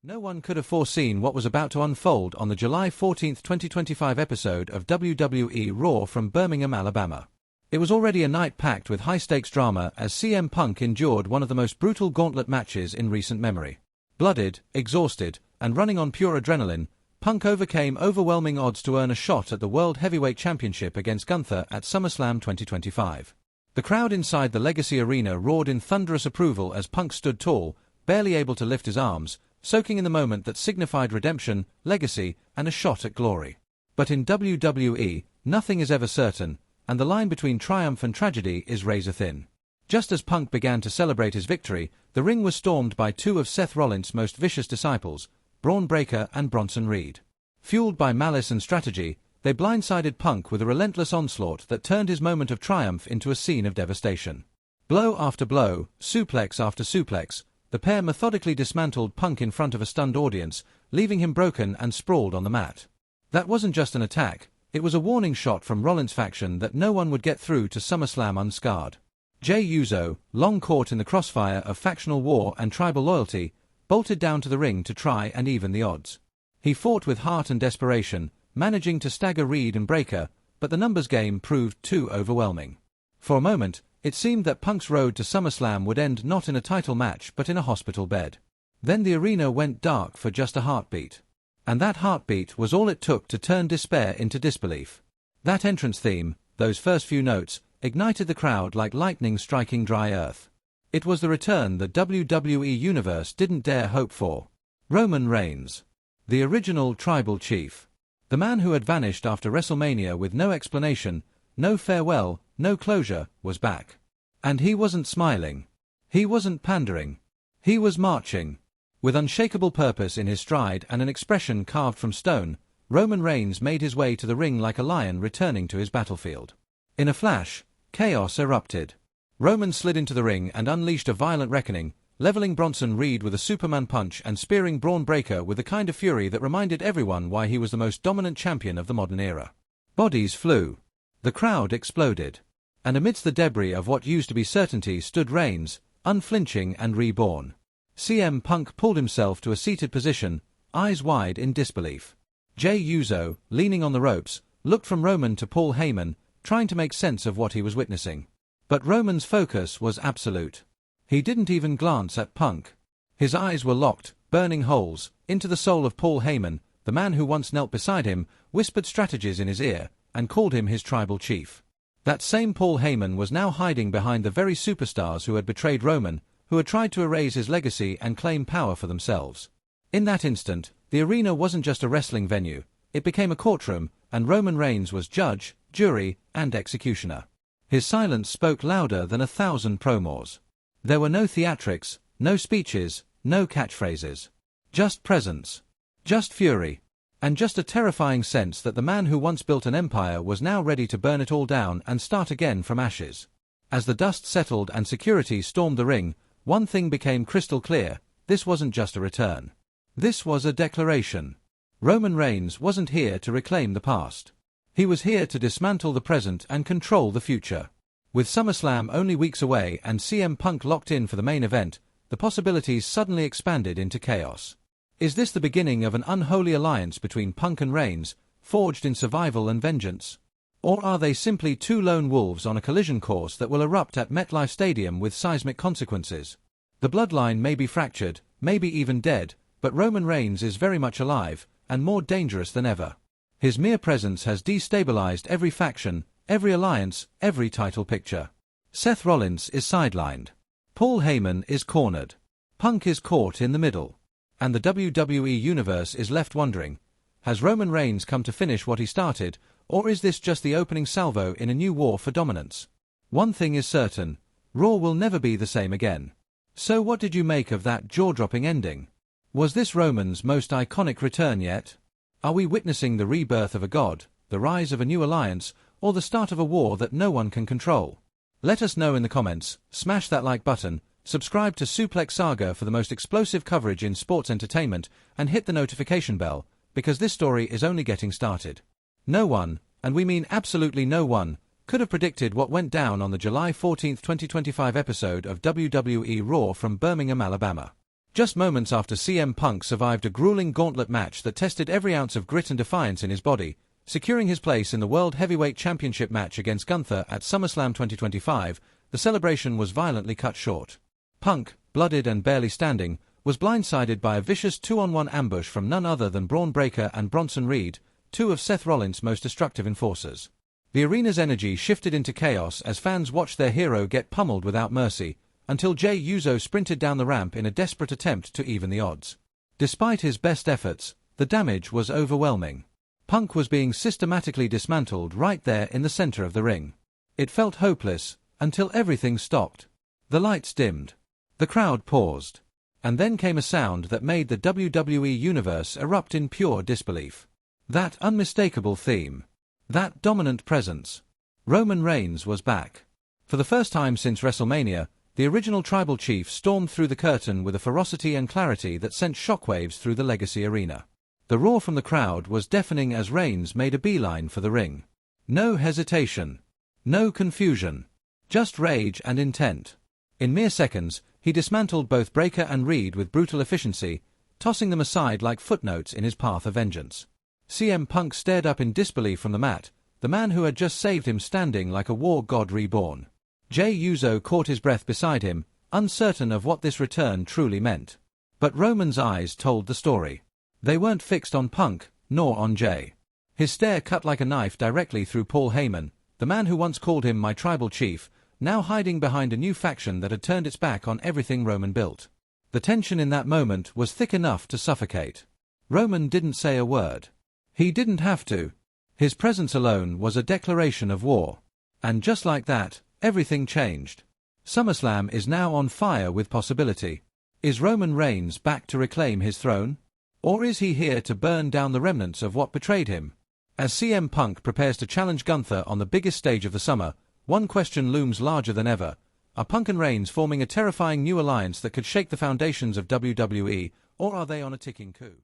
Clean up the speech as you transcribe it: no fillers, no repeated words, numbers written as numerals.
No one could have foreseen what was about to unfold on the July 14, 2025 episode of WWE Raw from Birmingham, Alabama. It was already a night packed with high-stakes drama as CM Punk endured one of the most brutal gauntlet matches in recent memory. Blooded, exhausted, and running on pure adrenaline, Punk overcame overwhelming odds to earn a shot at the World Heavyweight Championship against Gunther at SummerSlam 2025. The crowd inside the Legacy Arena roared in thunderous approval as Punk stood tall, barely able to lift his arms, soaking in the moment that signified redemption, legacy, and a shot at glory. But in WWE, nothing is ever certain, and the line between triumph and tragedy is razor-thin. Just as Punk began to celebrate his victory, the ring was stormed by two of Seth Rollins' most vicious disciples, Braun Breaker and Bronson Reed. Fueled by malice and strategy, they blindsided Punk with a relentless onslaught that turned his moment of triumph into a scene of devastation. Blow after blow, suplex after suplex, the pair methodically dismantled Punk in front of a stunned audience, leaving him broken and sprawled on the mat. That wasn't just an attack, it was a warning shot from Rollins' faction that no one would get through to SummerSlam unscarred. Jey Uso, long caught in the crossfire of factional war and tribal loyalty, bolted down to the ring to try and even the odds. He fought with heart and desperation, managing to stagger Reed and Breaker, but the numbers game proved too overwhelming. For a moment, it seemed that Punk's road to SummerSlam would end not in a title match but in a hospital bed. Then the arena went dark for just a heartbeat. And that heartbeat was all it took to turn despair into disbelief. That entrance theme, those first few notes, ignited the crowd like lightning striking dry earth. It was the return the WWE Universe didn't dare hope for. Roman Reigns. The original Tribal Chief. The man who had vanished after WrestleMania with no explanation, no farewell, no closure, was back. And he wasn't smiling. He wasn't pandering. He was marching. With unshakable purpose in his stride and an expression carved from stone, Roman Reigns made his way to the ring like a lion returning to his battlefield. In a flash, chaos erupted. Roman slid into the ring and unleashed a violent reckoning, leveling Bronson Reed with a Superman punch and spearing Braun Breaker with the kind of fury that reminded everyone why he was the most dominant champion of the modern era. Bodies flew. The crowd exploded. And amidst the debris of what used to be certainty stood Reigns, unflinching and reborn. CM Punk pulled himself to a seated position, eyes wide in disbelief. Jey Uso, leaning on the ropes, looked from Roman to Paul Heyman, trying to make sense of what he was witnessing. But Roman's focus was absolute. He didn't even glance at Punk. His eyes were locked, burning holes, into the soul of Paul Heyman, the man who once knelt beside him, whispered strategies in his ear, and called him his tribal chief. That same Paul Heyman was now hiding behind the very superstars who had betrayed Roman, who had tried to erase his legacy and claim power for themselves. In that instant, the arena wasn't just a wrestling venue, it became a courtroom, and Roman Reigns was judge, jury, and executioner. His silence spoke louder than 1,000 promos. There were no theatrics, no speeches, no catchphrases. Just presence. Just fury. And just a terrifying sense that the man who once built an empire was now ready to burn it all down and start again from ashes. As the dust settled and security stormed the ring, one thing became crystal clear: this wasn't just a return. This was a declaration. Roman Reigns wasn't here to reclaim the past. He was here to dismantle the present and control the future. With SummerSlam only weeks away and CM Punk locked in for the main event, the possibilities suddenly expanded into chaos. Is this the beginning of an unholy alliance between Punk and Reigns, forged in survival and vengeance? Or are they simply two lone wolves on a collision course that will erupt at MetLife Stadium with seismic consequences? The bloodline may be fractured, maybe even dead, but Roman Reigns is very much alive, and more dangerous than ever. His mere presence has destabilized every faction, every alliance, every title picture. Seth Rollins is sidelined. Paul Heyman is cornered. Punk is caught in the middle. And the WWE Universe is left wondering, has Roman Reigns come to finish what he started, or is this just the opening salvo in a new war for dominance? One thing is certain, Raw will never be the same again. So what did you make of that jaw-dropping ending? Was this Roman's most iconic return yet? Are we witnessing the rebirth of a god, the rise of a new alliance, or the start of a war that no one can control? Let us know in the comments, smash that like button, subscribe to Suplex Saga for the most explosive coverage in sports entertainment, and hit the notification bell, because this story is only getting started. No one, and we mean absolutely no one, could have predicted what went down on the July 14, 2025 episode of WWE Raw from Birmingham, Alabama. Just moments after CM Punk survived a grueling gauntlet match that tested every ounce of grit and defiance in his body, securing his place in the World Heavyweight Championship match against Gunther at SummerSlam 2025, the celebration was violently cut short. Punk, bloodied and barely standing, was blindsided by a vicious 2-on-1 ambush from none other than Braun Breaker and Bronson Reed, two of Seth Rollins' most destructive enforcers. The arena's energy shifted into chaos as fans watched their hero get pummeled without mercy, until Jey Uso sprinted down the ramp in a desperate attempt to even the odds. Despite his best efforts, the damage was overwhelming. Punk was being systematically dismantled right there in the center of the ring. It felt hopeless, until everything stopped. The lights dimmed. The crowd paused. And then came a sound that made the WWE Universe erupt in pure disbelief. That unmistakable theme. That dominant presence. Roman Reigns was back. For the first time since WrestleMania, the original Tribal Chief stormed through the curtain with a ferocity and clarity that sent shockwaves through the Legacy Arena. The roar from the crowd was deafening as Reigns made a beeline for the ring. No hesitation. No confusion. Just rage and intent. In mere seconds, he dismantled both Breaker and Reed with brutal efficiency, tossing them aside like footnotes in his path of vengeance. CM Punk stared up in disbelief from the mat, the man who had just saved him standing like a war god reborn. Jey Uso caught his breath beside him, uncertain of what this return truly meant. But Roman's eyes told the story. They weren't fixed on Punk, nor on Jey. His stare cut like a knife directly through Paul Heyman, the man who once called him my Tribal Chief, now hiding behind a new faction that had turned its back on everything Roman built. The tension in that moment was thick enough to suffocate. Roman didn't say a word. He didn't have to. His presence alone was a declaration of war. And just like that, everything changed. SummerSlam is now on fire with possibility. Is Roman Reigns back to reclaim his throne? Or is he here to burn down the remnants of what betrayed him? As CM Punk prepares to challenge Gunther on the biggest stage of the summer, one question looms larger than ever. Are Punk and Reigns forming a terrifying new alliance that could shake the foundations of WWE, or are they on a ticking coup?